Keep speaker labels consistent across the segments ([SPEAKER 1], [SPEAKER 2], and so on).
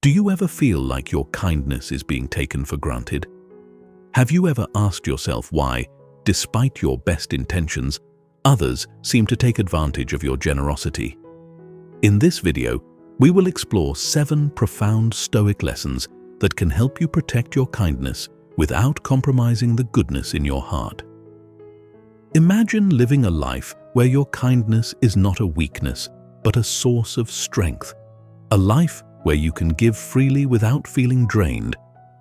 [SPEAKER 1] Do you ever feel like your kindness is being taken for granted? Have you ever asked yourself why, despite your best intentions, others seem to take advantage of your generosity? In this video, we will explore 7 profound Stoic lessons that can help you protect your kindness without compromising the goodness in your heart. Imagine living a life where your kindness is not a weakness, but a source of strength. A life where you can give freely without feeling drained,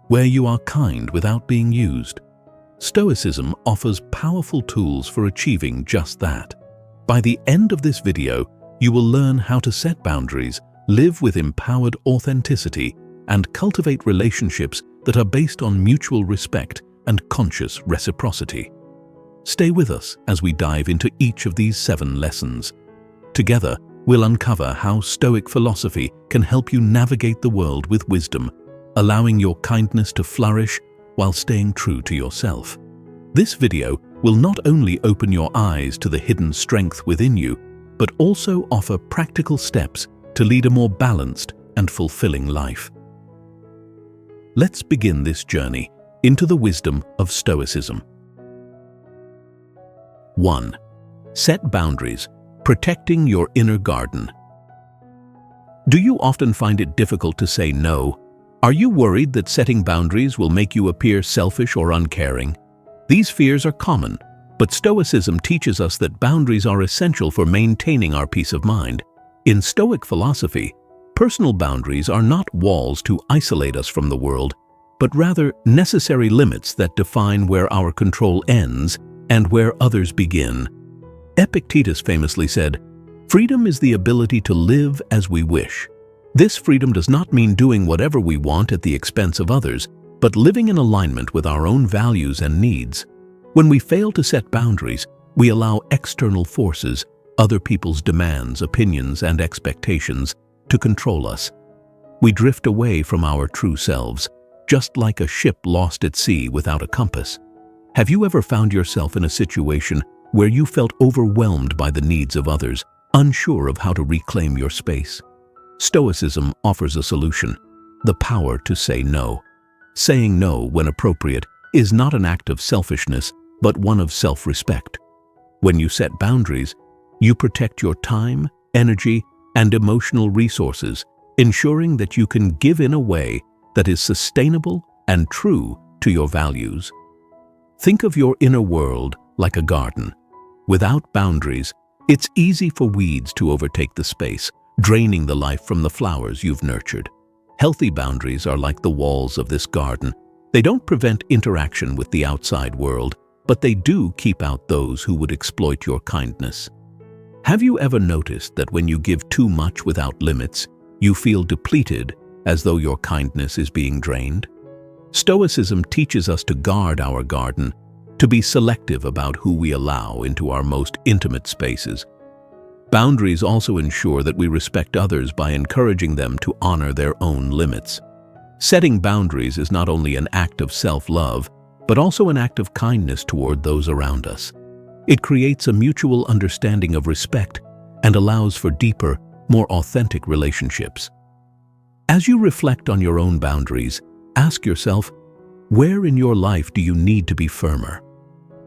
[SPEAKER 1] where you are kind without being used. Stoicism offers powerful tools for achieving just that. By the end of this video, you will learn how to set boundaries, live with empowered authenticity, and cultivate relationships that are based on mutual respect and conscious reciprocity. Stay with us as we dive into each of these 7 lessons. Together, we'll uncover how Stoic philosophy can help you navigate the world with wisdom, allowing your kindness to flourish while staying true to yourself. This video will not only open your eyes to the hidden strength within you, but also offer practical steps to lead a more balanced and fulfilling life. Let's begin this journey into the wisdom of Stoicism. 1. Set boundaries, protecting your inner garden. Do you often find it difficult to say no? Are you worried that setting boundaries will make you appear selfish or uncaring? These fears are common, but Stoicism teaches us that boundaries are essential for maintaining our peace of mind. In Stoic philosophy, personal boundaries are not walls to isolate us from the world, but rather necessary limits that define where our control ends and where others begin. Epictetus famously said, "Freedom is the ability to live as we wish." This freedom does not mean doing whatever we want at the expense of others, but living in alignment with our own values and needs. When we fail to set boundaries, we allow external forces, other people's demands, opinions, and expectations to control us. We drift away from our true selves, just like a ship lost at sea without a compass. Have you ever found yourself in a situation where you felt overwhelmed by the needs of others, unsure of how to reclaim your space? Stoicism offers a solution: the power to say no. Saying no when appropriate is not an act of selfishness, but one of self-respect. When you set boundaries, you protect your time, energy, and emotional resources, ensuring that you can give in a way that is sustainable and true to your values. Think of your inner world like a garden. Without boundaries, it's easy for weeds to overtake the space, draining the life from the flowers you've nurtured. Healthy boundaries are like the walls of this garden. They don't prevent interaction with the outside world, but they do keep out those who would exploit your kindness. Have you ever noticed that when you give too much without limits, you feel depleted, as though your kindness is being drained? Stoicism teaches us to guard our garden, to be selective about who we allow into our most intimate spaces. Boundaries also ensure that we respect others by encouraging them to honor their own limits. Setting boundaries is not only an act of self-love, but also an act of kindness toward those around us. It creates a mutual understanding of respect and allows for deeper, more authentic relationships. As you reflect on your own boundaries, ask yourself, where in your life do you need to be firmer?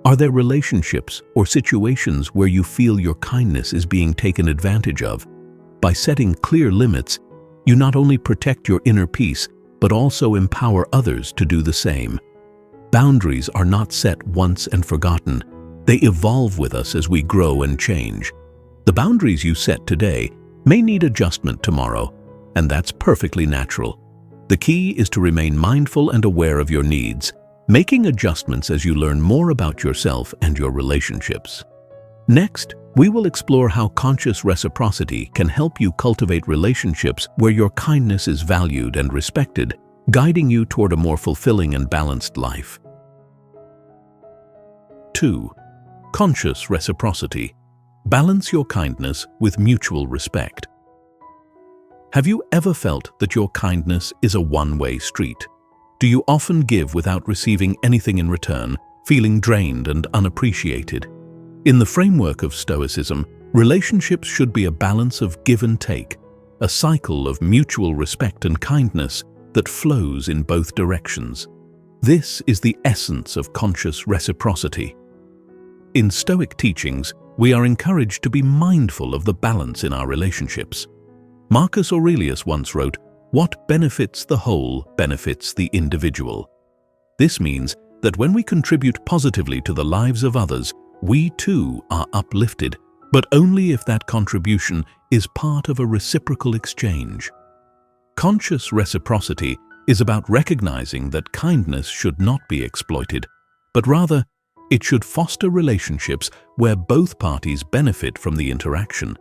[SPEAKER 1] Are there relationships or situations where you feel your kindness is being taken advantage of? By setting clear limits, you not only protect your inner peace, but also empower others to do the same. Boundaries are not set once and forgotten. They evolve with us as we grow and change. The boundaries you set today may need adjustment tomorrow, and that's perfectly natural. The key is to remain mindful and aware of your needs, making adjustments as you learn more about yourself and your relationships. Next, we will explore how conscious reciprocity can help you cultivate relationships where your kindness is valued and respected, guiding you toward a more fulfilling and balanced life. 2. Conscious reciprocity. Balance your kindness with mutual respect. Have you ever felt that your kindness is a one-way street? Do you often give without receiving anything in return, feeling drained and unappreciated? In the framework of Stoicism, relationships should be a balance of give and take. a cycle of mutual respect and kindness that flows in both directions. This is the essence of conscious reciprocity. In Stoic teachings, we are encouraged to be mindful of the balance in our relationships. Marcus Aurelius once wrote, "What benefits the whole benefits the individual." This means that when we contribute positively to the lives of others, we too are uplifted, but only if that contribution is part of a reciprocal exchange. Conscious reciprocity is about recognizing that kindness should not be exploited, but rather it should foster relationships where both parties benefit from the interaction.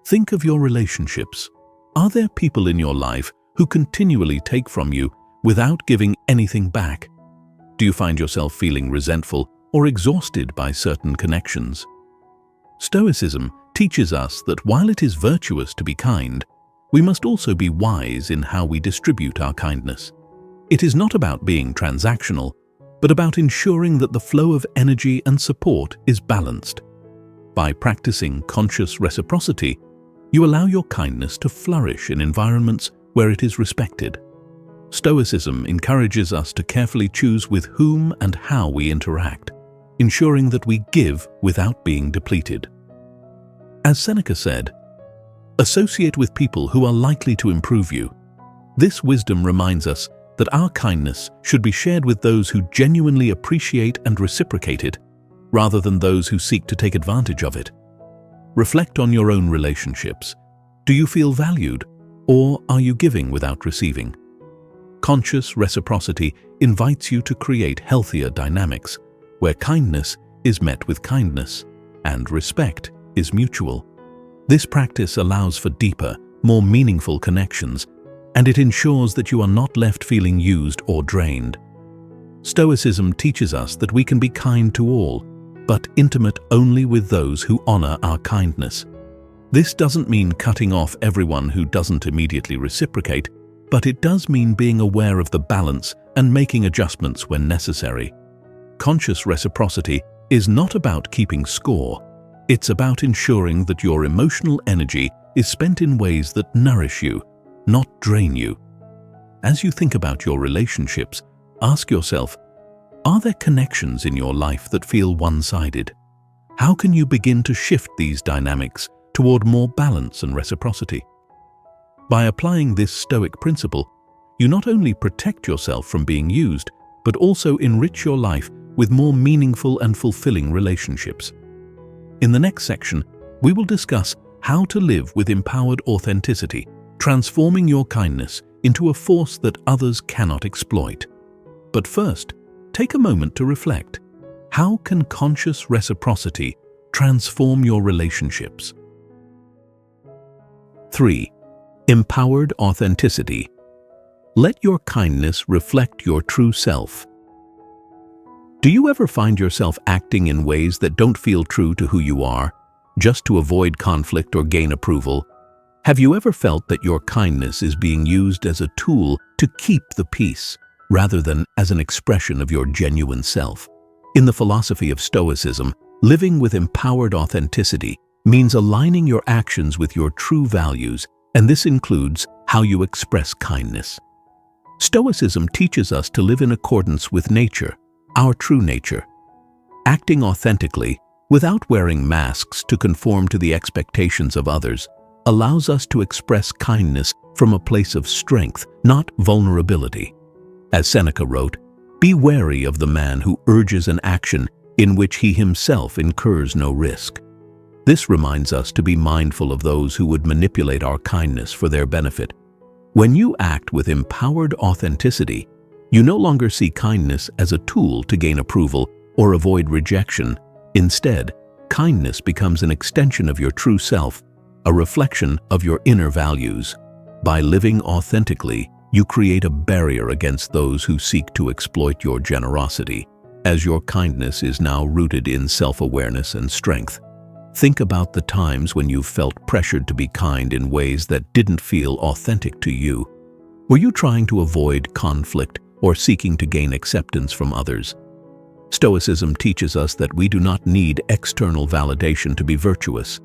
[SPEAKER 1] Think of your relationships. Are there people in your life who continually take from you without giving anything back? Do you find yourself feeling resentful or exhausted by certain connections? Stoicism teaches us that while it is virtuous to be kind, we must also be wise in how we distribute our kindness. It is not about being transactional, but about ensuring that the flow of energy and support is balanced. By practicing conscious reciprocity, you allow your kindness to flourish in environments where it is respected. Stoicism encourages us to carefully choose with whom and how we interact, ensuring that we give without being depleted. As Seneca said, "Associate with people who are likely to improve you." This wisdom reminds us that our kindness should be shared with those who genuinely appreciate and reciprocate it, rather than those who seek to take advantage of it. Reflect on your own relationships. Do you feel valued, or are you giving without receiving? Conscious reciprocity invites you to create healthier dynamics, where kindness is met with kindness, and respect is mutual. This practice allows for deeper, more meaningful connections, and it ensures that you are not left feeling used or drained. Stoicism teaches us that we can be kind to all, but intimate only with those who honor our kindness. This doesn't mean cutting off everyone who doesn't immediately reciprocate, but it does mean being aware of the balance and making adjustments when necessary. Conscious reciprocity is not about keeping score. It's about ensuring that your emotional energy is spent in ways that nourish you, not drain you. As you think about your relationships, ask yourself, are there connections in your life that feel one-sided? How can you begin to shift these dynamics toward more balance and reciprocity? By applying this Stoic principle, you not only protect yourself from being used, but also enrich your life with more meaningful and fulfilling relationships. In the next section, we will discuss how to live with empowered authenticity, transforming your kindness into a force that others cannot exploit. But first, take a moment to reflect. How can conscious reciprocity transform your relationships? 3. Empowered authenticity. Let your kindness reflect your true self. Do you ever find yourself acting in ways that don't feel true to who you are, just to avoid conflict or gain approval? Have you ever felt that your kindness is being used as a tool to keep the peace, rather than as an expression of your genuine self? In the philosophy of Stoicism, living with empowered authenticity means aligning your actions with your true values, and this includes how you express kindness. Stoicism teaches us to live in accordance with nature, our true nature. Acting authentically, without wearing masks to conform to the expectations of others, allows us to express kindness from a place of strength, not vulnerability. As Seneca wrote, "Be wary of the man who urges an action in which he himself incurs no risk." This reminds us to be mindful of those who would manipulate our kindness for their benefit. When you act with empowered authenticity, you no longer see kindness as a tool to gain approval or avoid rejection. Instead, kindness becomes an extension of your true self, a reflection of your inner values. By living authentically, you create a barrier against those who seek to exploit your generosity, as your kindness is now rooted in self-awareness and strength. Think about the times when you felt pressured to be kind in ways that didn't feel authentic to you. Were you trying to avoid conflict or seeking to gain acceptance from others? Stoicism teaches us that we do not need external validation to be virtuous.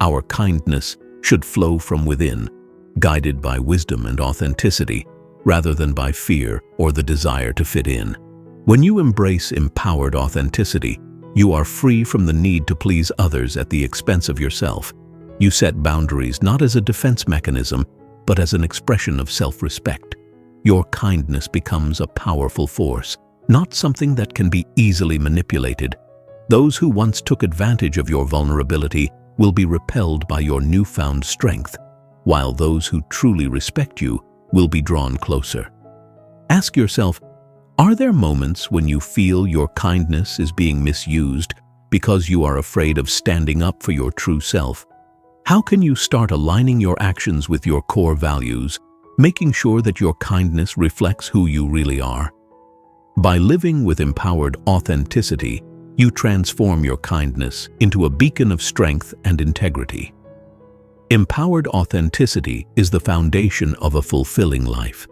[SPEAKER 1] Our kindness should flow from within, guided by wisdom and authenticity, rather than by fear or the desire to fit in. When you embrace empowered authenticity, you are free from the need to please others at the expense of yourself. You set boundaries not as a defense mechanism, but as an expression of self-respect. Your kindness becomes a powerful force, not something that can be easily manipulated. Those who once took advantage of your vulnerability will be repelled by your newfound strength, while those who truly respect you will be drawn closer. Ask yourself, are there moments when you feel your kindness is being misused because you are afraid of standing up for your true self? How can you start aligning your actions with your core values, making sure that your kindness reflects who you really are? By living with empowered authenticity, you transform your kindness into a beacon of strength and integrity. Empowered authenticity is the foundation of a fulfilling life.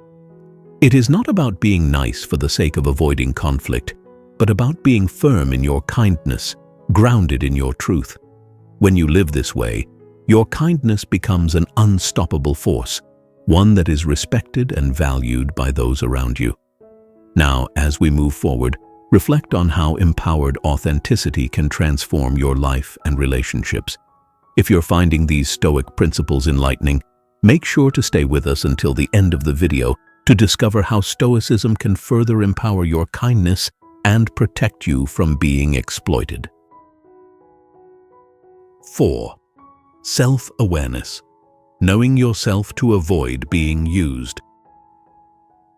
[SPEAKER 1] It is not about being nice for the sake of avoiding conflict, but about being firm in your kindness, grounded in your truth. When you live this way, your kindness becomes an unstoppable force, one that is respected and valued by those around you. Now, as we move forward, reflect on how empowered authenticity can transform your life and relationships. If you're finding these Stoic principles enlightening, make sure to stay with us until the end of the video to discover how Stoicism can further empower your kindness and protect you from being exploited. 4. Self-awareness. Knowing yourself to avoid being used.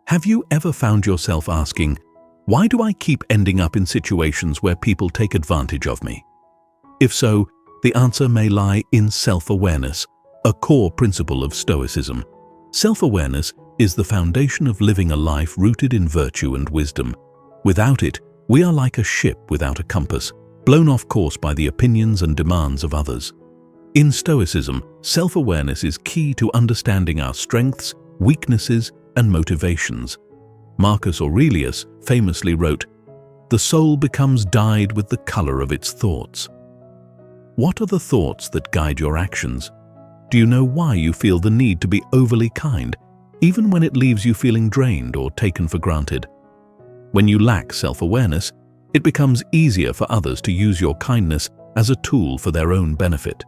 [SPEAKER 1] Have you ever found yourself asking, why do I keep ending up in situations where people take advantage of me? If so, the answer may lie in self-awareness, a core principle of Stoicism. Self-awareness is the foundation of living a life rooted in virtue and wisdom. Without it, we are like a ship without a compass, blown off course by the opinions and demands of others. In Stoicism, self-awareness is key to understanding our strengths, weaknesses, and motivations. Marcus Aurelius famously wrote, "The soul becomes dyed with the color of its thoughts." What are the thoughts that guide your actions? Do you know why you feel the need to be overly kind, even when it leaves you feeling drained or taken for granted? When you lack self-awareness, it becomes easier for others to use your kindness as a tool for their own benefit.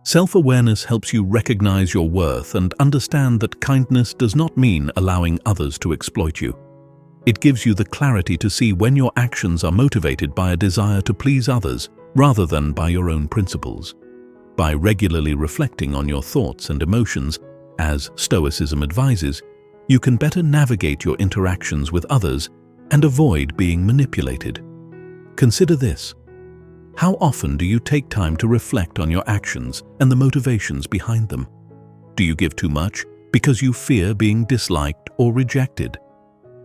[SPEAKER 1] Self-awareness helps you recognize your worth and understand that kindness does not mean allowing others to exploit you. It gives you the clarity to see when your actions are motivated by a desire to please others rather than by your own principles. By regularly reflecting on your thoughts and emotions, as Stoicism advises, you can better navigate your interactions with others and avoid being manipulated. Consider this. How often do you take time to reflect on your actions and the motivations behind them? Do you give too much because you fear being disliked or rejected?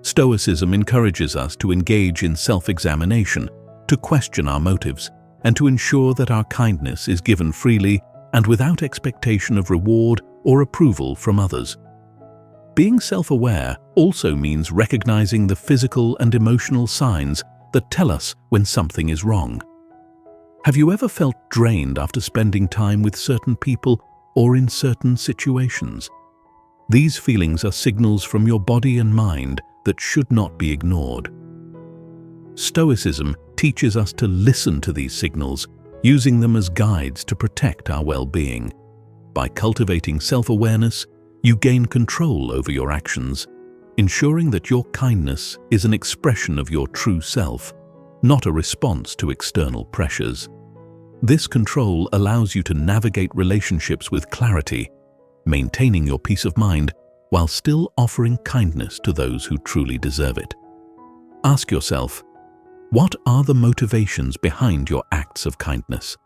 [SPEAKER 1] Stoicism encourages us to engage in self-examination, to question our motives, and to ensure that our kindness is given freely and without expectation of reward or approval from others. Being self-aware also means recognizing the physical and emotional signs that tell us when something is wrong. Have you ever felt drained after spending time with certain people or in certain situations? These feelings are signals from your body and mind that should not be ignored. Stoicism teaches us to listen to these signals, using them as guides to protect our well-being. By cultivating self-awareness, you gain control over your actions, ensuring that your kindness is an expression of your true self, not a response to external pressures. This control allows you to navigate relationships with clarity, maintaining your peace of mind while still offering kindness to those who truly deserve it. Ask yourself, what are the motivations behind your acts of kindness?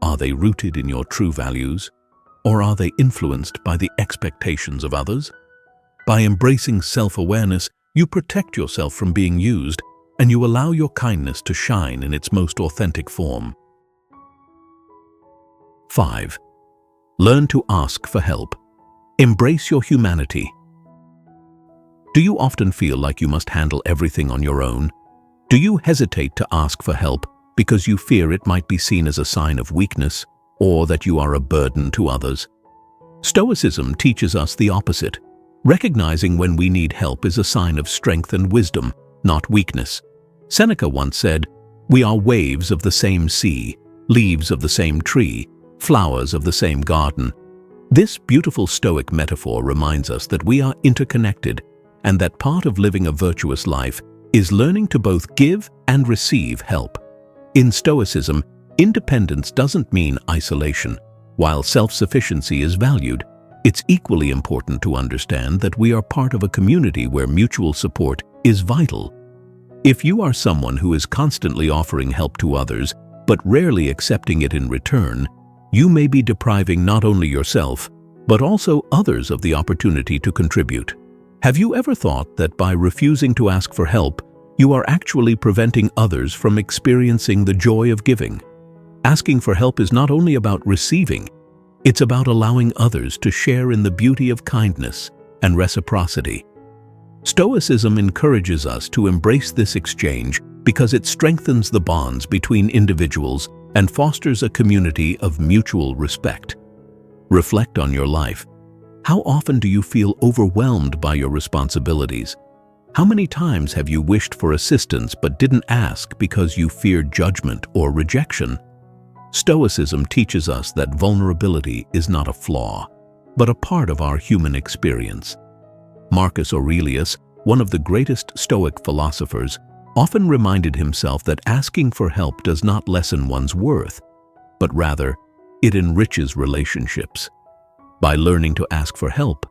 [SPEAKER 1] Are they rooted in your true values, or are they influenced by the expectations of others? By embracing self-awareness, you protect yourself from being used, and you allow your kindness to shine in its most authentic form. 5. Learn to ask for help. Embrace your humanity. Do you often feel like you must handle everything on your own? Do you hesitate to ask for help because you fear it might be seen as a sign of weakness or that you are a burden to others? Stoicism teaches us the opposite. Recognizing when we need help is a sign of strength and wisdom, not weakness. Seneca once said, "We are waves of the same sea, leaves of the same tree, flowers of the same garden." This beautiful Stoic metaphor reminds us that we are interconnected and that part of living a virtuous life is learning to both give and receive help. In Stoicism, independence doesn't mean isolation. While self-sufficiency is valued, it's equally important to understand that we are part of a community where mutual support is vital. If you are someone who is constantly offering help to others, but rarely accepting it in return, you may be depriving not only yourself, but also others of the opportunity to contribute. Have you ever thought that by refusing to ask for help, you are actually preventing others from experiencing the joy of giving? Asking for help is not only about receiving, it's about allowing others to share in the beauty of kindness and reciprocity. Stoicism encourages us to embrace this exchange because it strengthens the bonds between individuals and fosters a community of mutual respect. Reflect on your life. How often do you feel overwhelmed by your responsibilities? How many times have you wished for assistance but didn't ask because you feared judgment or rejection? Stoicism teaches us that vulnerability is not a flaw, but a part of our human experience. Marcus Aurelius, one of the greatest Stoic philosophers, often reminded himself that asking for help does not lessen one's worth, but rather, it enriches relationships. By learning to ask for help,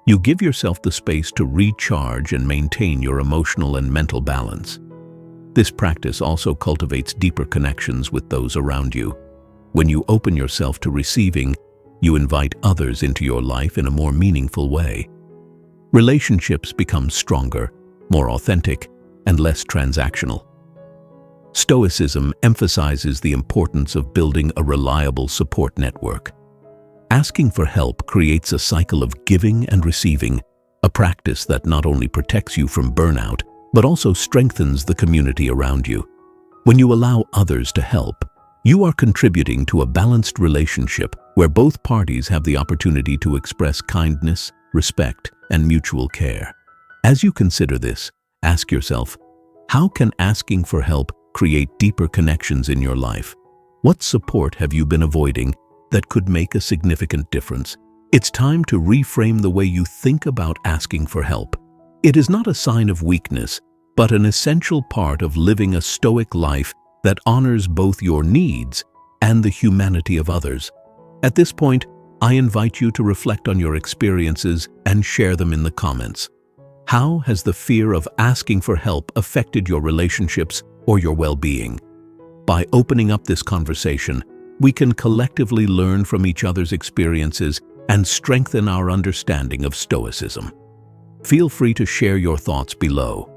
[SPEAKER 1] you give yourself the space to recharge and maintain your emotional and mental balance. This practice also cultivates deeper connections with those around you. When you open yourself to receiving, you invite others into your life in a more meaningful way. Relationships become stronger, more authentic, and less transactional. Stoicism emphasizes the importance of building a reliable support network. Asking for help creates a cycle of giving and receiving, a practice that not only protects you from burnout, but also strengthens the community around you. When you allow others to help, you are contributing to a balanced relationship where both parties have the opportunity to express kindness, respect, and mutual care. As you consider this, ask yourself, how can asking for help create deeper connections in your life? What support have you been avoiding that could make a significant difference? It's time to reframe the way you think about asking for help. It is not a sign of weakness, but an essential part of living a Stoic life that honors both your needs and the humanity of others. At this point, I invite you to reflect on your experiences and share them in the comments. How has the fear of asking for help affected your relationships or your well-being? By opening up this conversation, we can collectively learn from each other's experiences and strengthen our understanding of Stoicism. Feel free to share your thoughts below.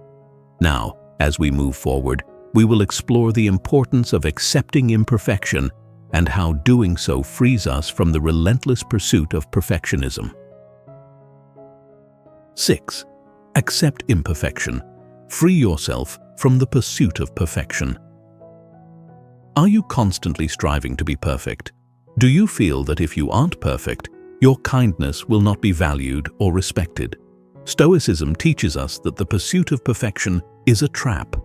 [SPEAKER 1] Now, as we move forward, we will explore the importance of accepting imperfection and how doing so frees us from the relentless pursuit of perfectionism. 6. Accept imperfection. Free yourself from the pursuit of perfection. Are you constantly striving to be perfect? Do you feel that if you aren't perfect, your kindness will not be valued or respected? Stoicism teaches us that the pursuit of perfection is a trap,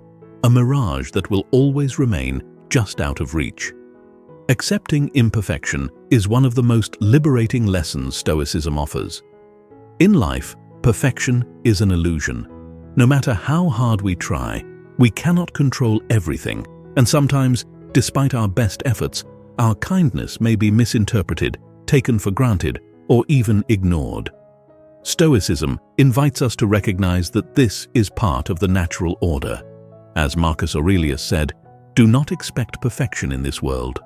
[SPEAKER 1] a mirage that will always remain just out of reach. Accepting imperfection is one of the most liberating lessons Stoicism offers. In life, perfection is an illusion. No matter how hard we try, we cannot control everything, and sometimes, despite our best efforts, our kindness may be misinterpreted, taken for granted, or even ignored. Stoicism invites us to recognize that this is part of the natural order. As Marcus Aurelius said, "Do not expect perfection in this world."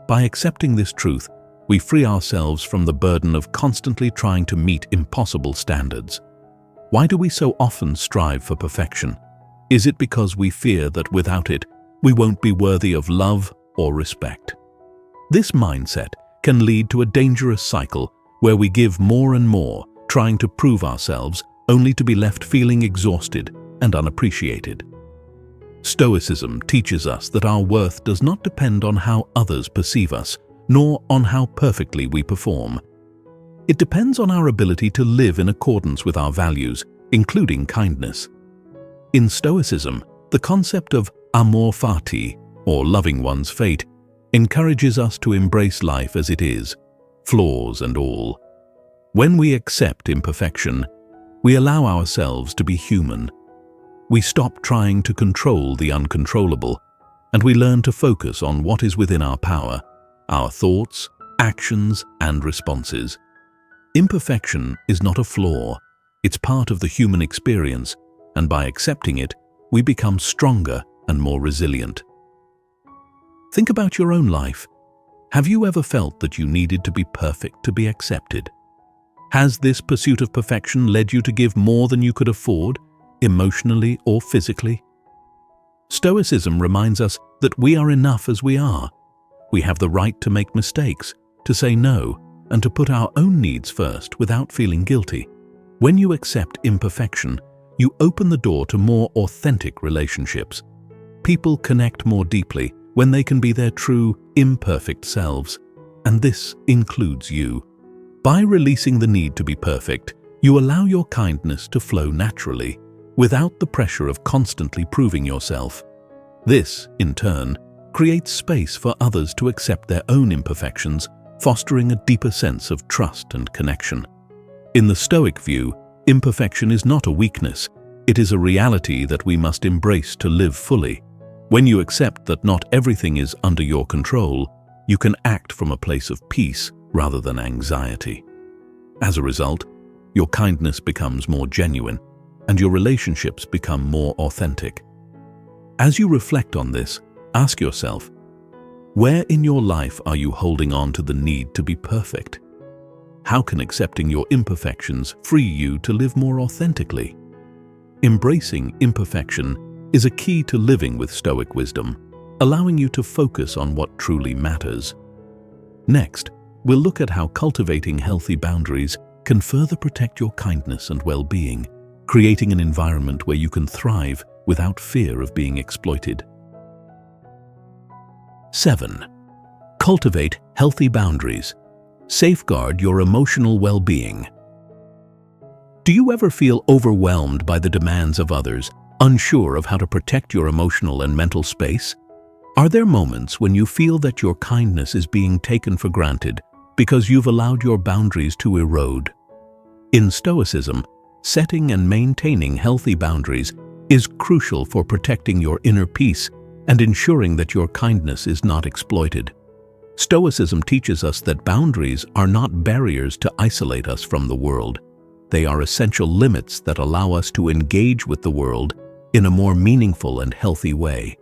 [SPEAKER 1] By accepting this truth, we free ourselves from the burden of constantly trying to meet impossible standards. Why do we so often strive for perfection? Is it because we fear that without it, we won't be worthy of love or respect? This mindset can lead to a dangerous cycle where we give more and more, trying to prove ourselves, only to be left feeling exhausted and unappreciated. Stoicism teaches us that our worth does not depend on how others perceive us, nor on how perfectly we perform. It depends on our ability to live in accordance with our values, including kindness. In Stoicism, the concept of amor fati, or loving one's fate, encourages us to embrace life as it is, flaws and all. When we accept imperfection, we allow ourselves to be human. We stop trying to control the uncontrollable, and we learn to focus on what is within our power, our thoughts, actions, and responses. Imperfection is not a flaw, it's part of the human experience, and by accepting it, we become stronger and more resilient. Think about your own life. Have you ever felt that you needed to be perfect to be accepted? Has this pursuit of perfection led you to give more than you could afford, emotionally or physically? Stoicism reminds us that we are enough as we are. We have the right to make mistakes, to say no, and to put our own needs first without feeling guilty. When you accept imperfection, you open the door to more authentic relationships. People connect more deeply when they can be their true, imperfect selves, and this includes you. By releasing the need to be perfect, you allow your kindness to flow naturally, without the pressure of constantly proving yourself. This, in turn, creates space for others to accept their own imperfections, fostering a deeper sense of trust and connection. In the Stoic view, imperfection is not a weakness, it is a reality that we must embrace to live fully. When you accept that not everything is under your control, you can act from a place of peace rather than anxiety. As a result, your kindness becomes more genuine, and your relationships become more authentic. As you reflect on this, ask yourself, where in your life are you holding on to the need to be perfect? How can accepting your imperfections free you to live more authentically? Embracing imperfection is a key to living with Stoic wisdom, allowing you to focus on what truly matters. Next, we'll look at how cultivating healthy boundaries can further protect your kindness and well-being, creating an environment where you can thrive without fear of being exploited. 7. Cultivate healthy boundaries. Safeguard your emotional well-being. Do you ever feel overwhelmed by the demands of others, unsure of how to protect your emotional and mental space? Are there moments when you feel that your kindness is being taken for granted because you've allowed your boundaries to erode? In Stoicism, setting and maintaining healthy boundaries is crucial for protecting your inner peace and ensuring that your kindness is not exploited. Stoicism teaches us that boundaries are not barriers to isolate us from the world. They are essential limits that allow us to engage with the world in a more meaningful and healthy way.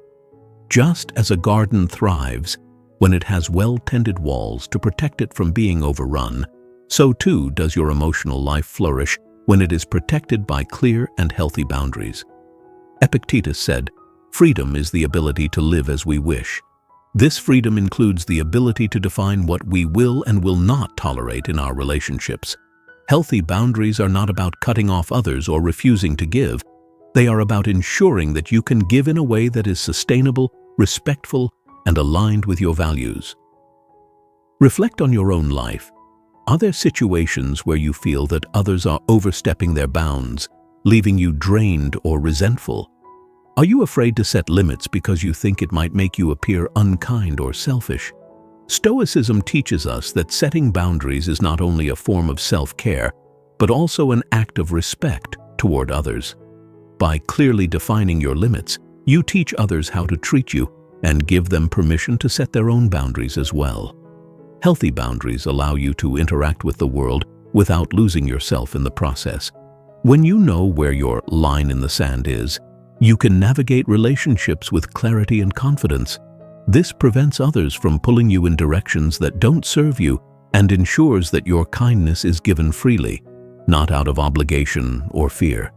[SPEAKER 1] Just as a garden thrives when it has well-tended walls to protect it from being overrun, so too does your emotional life flourish when it is protected by clear and healthy boundaries. Epictetus said, "Freedom is the ability to live as we wish." This freedom includes the ability to define what we will and will not tolerate in our relationships. Healthy boundaries are not about cutting off others or refusing to give. They are about ensuring that you can give in a way that is sustainable, respectful, and aligned with your values. Reflect on your own life. Are there situations where you feel that others are overstepping their bounds, leaving you drained or resentful? Are you afraid to set limits because you think it might make you appear unkind or selfish? Stoicism teaches us that setting boundaries is not only a form of self-care, but also an act of respect toward others. By clearly defining your limits, you teach others how to treat you and give them permission to set their own boundaries as well. Healthy boundaries allow you to interact with the world without losing yourself in the process. When you know where your line in the sand is, you can navigate relationships with clarity and confidence. This prevents others from pulling you in directions that don't serve you and ensures that your kindness is given freely, not out of obligation or fear.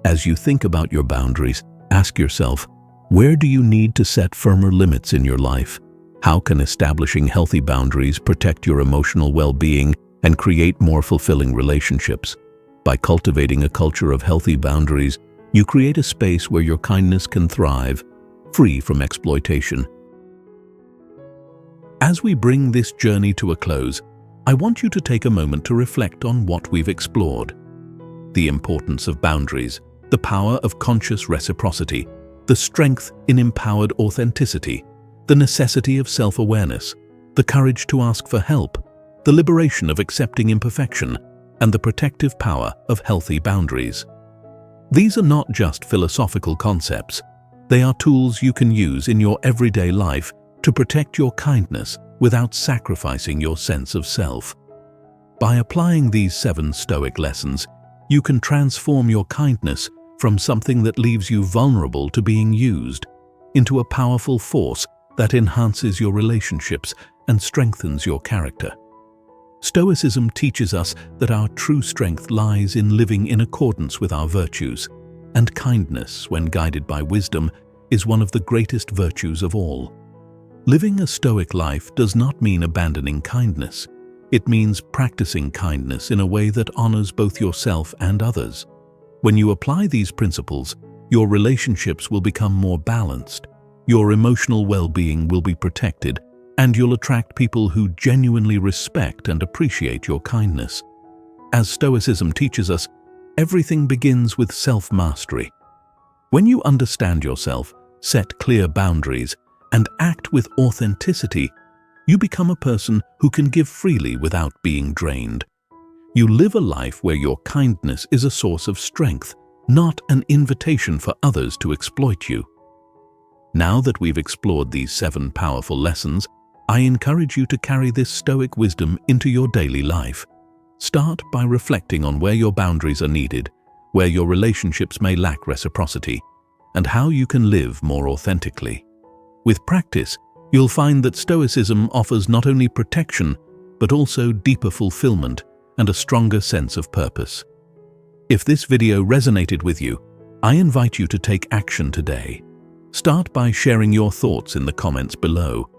[SPEAKER 1] As you think about your boundaries, ask yourself, where do you need to set firmer limits in your life? How can establishing healthy boundaries protect your emotional well-being and create more fulfilling relationships? By cultivating a culture of healthy boundaries, you create a space where your kindness can thrive, free from exploitation. As we bring this journey to a close, I want you to take a moment to reflect on what we've explored. The importance of boundaries, the power of conscious reciprocity, the strength in empowered authenticity, the necessity of self-awareness, the courage to ask for help, the liberation of accepting imperfection, and the protective power of healthy boundaries. These are not just philosophical concepts. They are tools you can use in your everyday life to protect your kindness without sacrificing your sense of self. By applying these 7 Stoic lessons, you can transform your kindness from something that leaves you vulnerable to being used into a powerful force that enhances your relationships and strengthens your character. Stoicism teaches us that our true strength lies in living in accordance with our virtues, and kindness, when guided by wisdom, is one of the greatest virtues of all. Living a Stoic life does not mean abandoning kindness. It means practicing kindness in a way that honors both yourself and others. When you apply these principles, your relationships will become more balanced, your emotional well-being will be protected, and you'll attract people who genuinely respect and appreciate your kindness. As Stoicism teaches us, everything begins with self-mastery. When you understand yourself, set clear boundaries, and act with authenticity, you become a person who can give freely without being drained. You live a life where your kindness is a source of strength, not an invitation for others to exploit you. Now that we've explored these 7 powerful lessons, I encourage you to carry this Stoic wisdom into your daily life. Start by reflecting on where your boundaries are needed, where your relationships may lack reciprocity, and how you can live more authentically. With practice, you'll find that Stoicism offers not only protection, but also deeper fulfillment and a stronger sense of purpose. If this video resonated with you, I invite you to take action today. Start by sharing your thoughts in the comments below.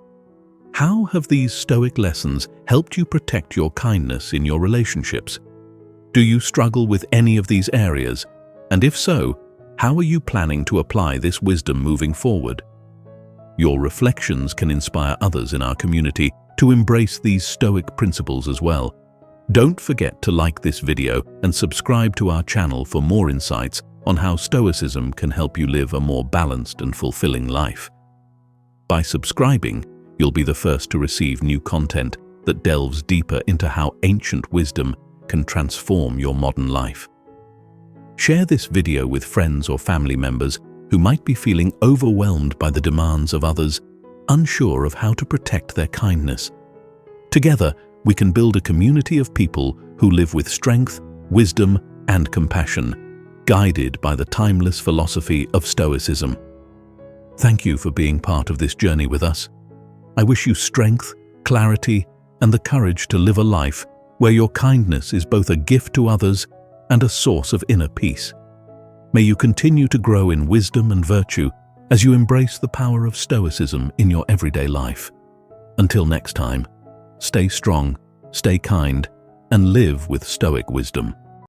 [SPEAKER 1] How have these Stoic lessons helped you protect your kindness in your relationships? Do you struggle with any of these areas? And if so, how are you planning to apply this wisdom moving forward? Your reflections can inspire others in our community to embrace these Stoic principles as well. Don't forget to like this video and subscribe to our channel for more insights on how Stoicism can help you live a more balanced and fulfilling life. By subscribing, you'll be the first to receive new content that delves deeper into how ancient wisdom can transform your modern life. Share this video with friends or family members who might be feeling overwhelmed by the demands of others, unsure of how to protect their kindness. Together, we can build a community of people who live with strength, wisdom, and compassion, guided by the timeless philosophy of Stoicism. Thank you for being part of this journey with us. I wish you strength, clarity, and the courage to live a life where your kindness is both a gift to others and a source of inner peace. May you continue to grow in wisdom and virtue as you embrace the power of Stoicism in your everyday life. Until next time, stay strong, stay kind, and live with Stoic wisdom.